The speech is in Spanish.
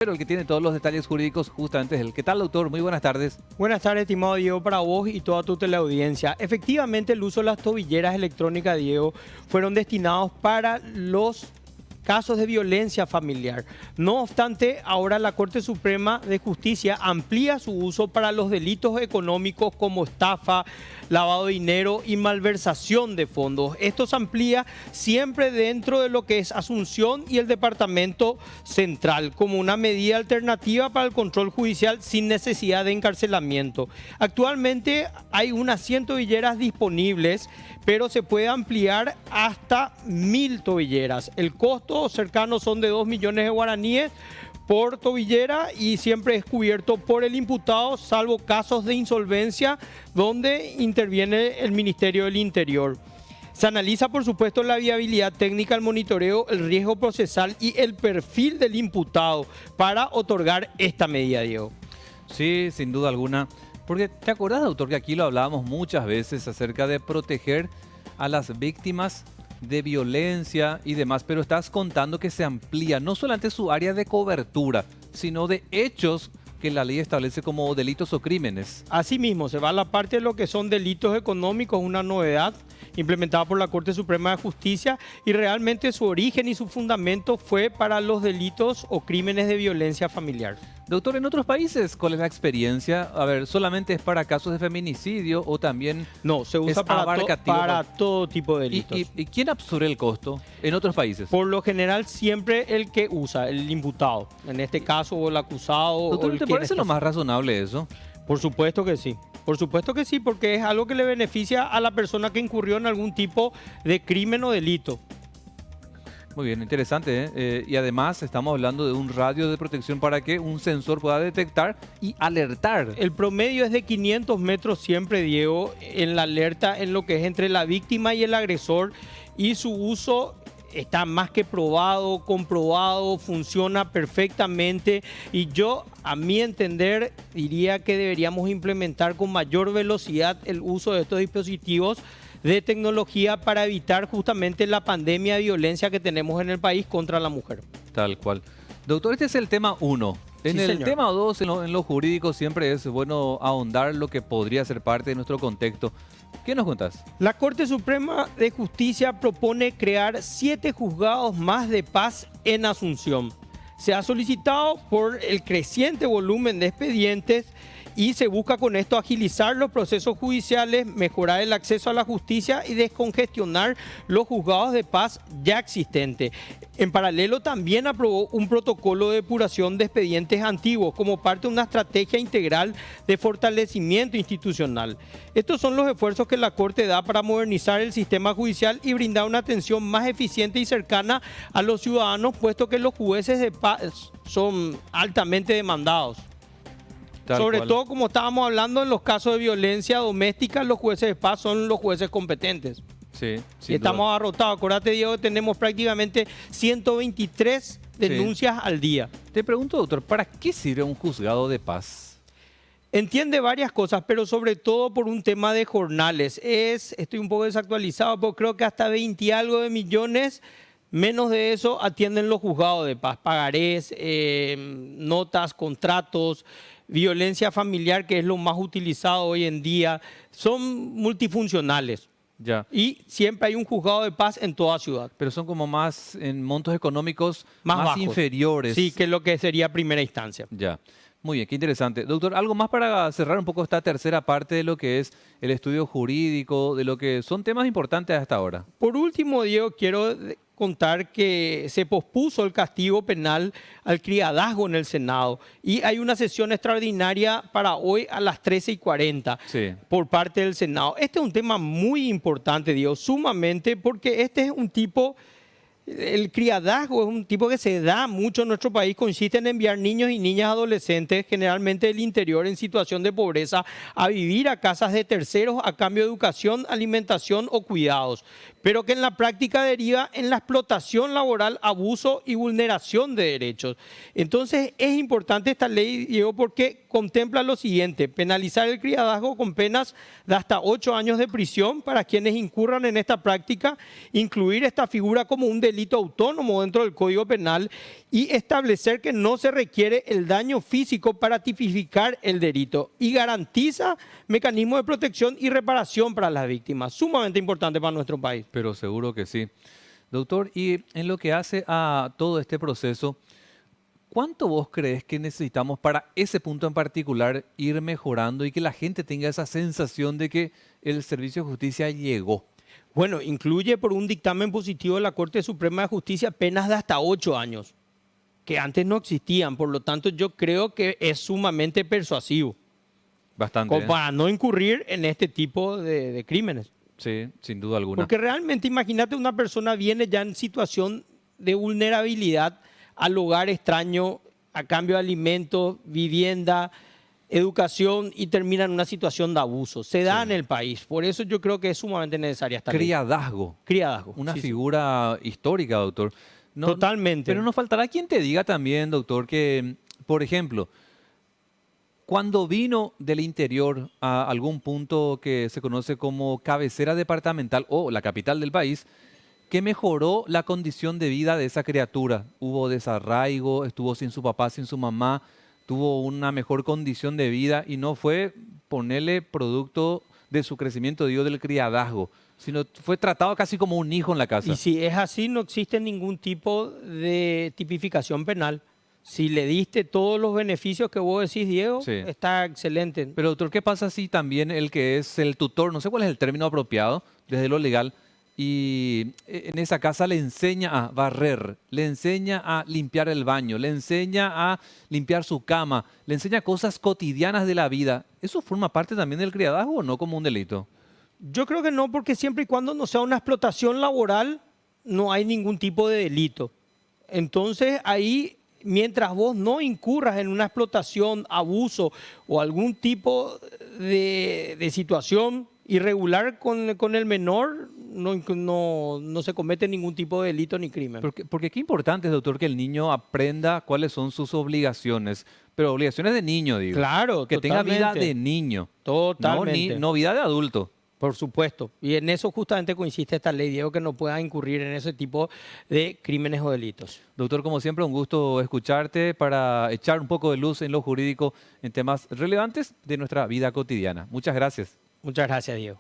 Pero el que tiene todos los detalles jurídicos justamente es él. ¿Qué tal, doctor? Muy buenas tardes. Buenas tardes, estimado Diego, para vos y toda tu teleaudiencia. Efectivamente, el uso de las tobilleras electrónicas, Diego, fueron destinados para los casos de violencia familiar. No obstante, ahora la Corte Suprema de Justicia amplía su uso para los delitos económicos como estafa, lavado de dinero y malversación de fondos. Esto se amplía siempre dentro de lo que es Asunción y el Departamento Central, como una medida alternativa para el control judicial sin necesidad de encarcelamiento. Actualmente hay unas 100 tobilleras disponibles, pero se puede ampliar hasta 1000 tobilleras. El costo cercano son de 2 millones de guaraníes por tobillera y siempre es cubierto por el imputado, salvo casos de insolvencia donde interviene el Ministerio del Interior. Se analiza, por supuesto, la viabilidad técnica, el monitoreo, el riesgo procesal y el perfil del imputado para otorgar esta medida, Diego. Sí, sin duda alguna. Porque ¿te acordás, doctor, que aquí lo hablábamos muchas veces acerca de proteger a las víctimas de violencia y demás? Pero estás contando que se amplía no solamente su área de cobertura, sino de hechos que la ley establece como delitos o crímenes. Asimismo, se va a la parte de lo que son delitos económicos, una novedad implementada por la Corte Suprema de Justicia, y realmente su origen y su fundamento fue para los delitos o crímenes de violencia familiar. Doctor, en otros países, ¿cuál es la experiencia? A ver, ¿solamente es para casos de feminicidio o también No, se usa para todo tipo de delitos. ¿Y quién absorbe el costo en otros países? Por lo general, siempre el que usa, el imputado. En este caso, o el acusado. Doctor, o el ¿te que parece lo más razonable eso? Por supuesto que sí. Por supuesto que sí, porque es algo que le beneficia a la persona que incurrió en algún tipo de crimen o delito. Muy bien, interesante, ¿eh? Y además estamos hablando de un radio de protección para que un sensor pueda detectar y alertar. El promedio es de 500 metros siempre, Diego, en la alerta en lo que es entre la víctima y el agresor, y su uso está más que probado, comprobado, funciona perfectamente, y yo, a mi entender, diría que deberíamos implementar con mayor velocidad el uso de estos dispositivos de tecnología para evitar justamente la pandemia de violencia que tenemos en el país contra la mujer. Tal cual. Doctor, este es el tema 1. En Sí, el señor. tema 2, en lo jurídico, siempre es bueno ahondar lo que podría ser parte de nuestro contexto. ¿Qué nos cuentas? La Corte Suprema de Justicia propone crear 7 juzgados más de paz en Asunción. Se ha solicitado por el creciente volumen de expedientes y se busca con esto agilizar los procesos judiciales, mejorar el acceso a la justicia y descongestionar los juzgados de paz ya existentes. En paralelo, también aprobó un protocolo de depuración de expedientes antiguos como parte de una estrategia integral de fortalecimiento institucional. Estos son los esfuerzos que la Corte da para modernizar el sistema judicial y brindar una atención más eficiente y cercana a los ciudadanos, puesto que los jueces de paz son altamente demandados. Sobre todo, como estábamos hablando, en los casos de violencia doméstica, los jueces de paz son los jueces competentes. Sí, Y estamos abarrotados. Acuérdate, Diego, tenemos prácticamente 123 denuncias al día. Te pregunto, doctor, ¿para qué sirve un juzgado de paz? Entiende varias cosas, pero sobre todo por un tema de jornales. Estoy un poco desactualizado, pero creo que hasta 20 y algo de millones, menos de eso, atienden los juzgados de paz. Pagarés, notas, contratos, violencia familiar, que es lo más utilizado hoy en día, son multifuncionales. Ya. Y siempre hay un juzgado de paz en toda ciudad. Pero son como más en montos económicos Más más bajos. inferiores. Sí, que es lo que sería primera instancia. Ya. Muy bien, qué interesante. Doctor, algo más para cerrar un poco esta tercera parte de lo que es el estudio jurídico, de lo que son temas importantes hasta ahora. Por último, Diego, quiero contar que se pospuso el castigo penal al criadazgo en el Senado y hay una sesión extraordinaria para hoy a las 13:40 Sí. por parte del Senado. Este es un tema muy importante, Diego, sumamente, porque este es un tipo... El criadazgo es un tipo que se da mucho en nuestro país, consiste en enviar niños y niñas adolescentes, generalmente del interior en situación de pobreza, a vivir a casas de terceros a cambio de educación, alimentación o cuidados. pero que en la práctica deriva en la explotación laboral, abuso y vulneración de derechos. Entonces es importante esta ley, Diego, porque contempla lo siguiente: penalizar el criadazgo con penas de hasta 8 años de prisión para quienes incurran en esta práctica, incluir esta figura como un delito autónomo dentro del Código Penal y establecer que no se requiere el daño físico para tipificar el delito y garantiza mecanismos de protección y reparación para las víctimas. Sumamente importante para nuestro país. Pero seguro que sí. Doctor, y en lo que hace a todo este proceso, ¿cuánto vos crees que necesitamos para ese punto en particular ir mejorando y que la gente tenga esa sensación de que el servicio de justicia llegó? Bueno, incluye por un dictamen positivo de la Corte Suprema de Justicia penas de hasta 8 años, que antes no existían. Por lo tanto, yo creo que es sumamente persuasivo, Bastante. como para no incurrir en este tipo de crímenes. Sí, sin duda alguna. Porque realmente, imagínate, una persona viene ya en situación de vulnerabilidad al hogar extraño, a cambio de alimentos, vivienda, educación, y termina en una situación de abuso. Se da en el país. Por eso yo creo que es sumamente necesaria esta ley. Criadazgo. Criadazgo. Una Sí, sí. figura histórica, doctor. No- Totalmente. Pero nos faltará quien te diga también, doctor, que, por ejemplo, cuando vino del interior a algún punto que se conoce como cabecera departamental o la capital del país, que mejoró la condición de vida de esa criatura. Hubo desarraigo, estuvo sin su papá, sin su mamá, tuvo una mejor condición de vida y no fue ponerle producto de su crecimiento, digo, del criadazgo, sino fue tratado casi como un hijo en la casa. Y si es así, no existe ningún tipo de tipificación penal. Si le diste todos los beneficios que vos decís, Diego, Sí. está excelente. Pero doctor, ¿qué pasa si también el que es el tutor, no sé cuál es el término apropiado desde lo legal, y en esa casa le enseña a barrer, le enseña a limpiar el baño, le enseña a limpiar su cama, le enseña cosas cotidianas de la vida? ¿Eso forma parte también del criadazgo o no como un delito? Yo creo que no, porque siempre y cuando no sea una explotación laboral, no hay ningún tipo de delito. Entonces ahí, mientras vos no incurras en una explotación, abuso o algún tipo de situación irregular con el menor, no se comete ningún tipo de delito ni crimen. Porque qué importante es, doctor, que el niño aprenda cuáles son sus obligaciones, pero obligaciones de niño, digo. Claro, Que tenga vida totalmente. de niño, Totalmente. no vida de adulto. Por supuesto. Y en eso justamente consiste esta ley, Diego, que no pueda incurrir en ese tipo de crímenes o delitos. Doctor, como siempre, un gusto escucharte para echar un poco de luz en lo jurídico en temas relevantes de nuestra vida cotidiana. Muchas gracias. Muchas gracias, Diego.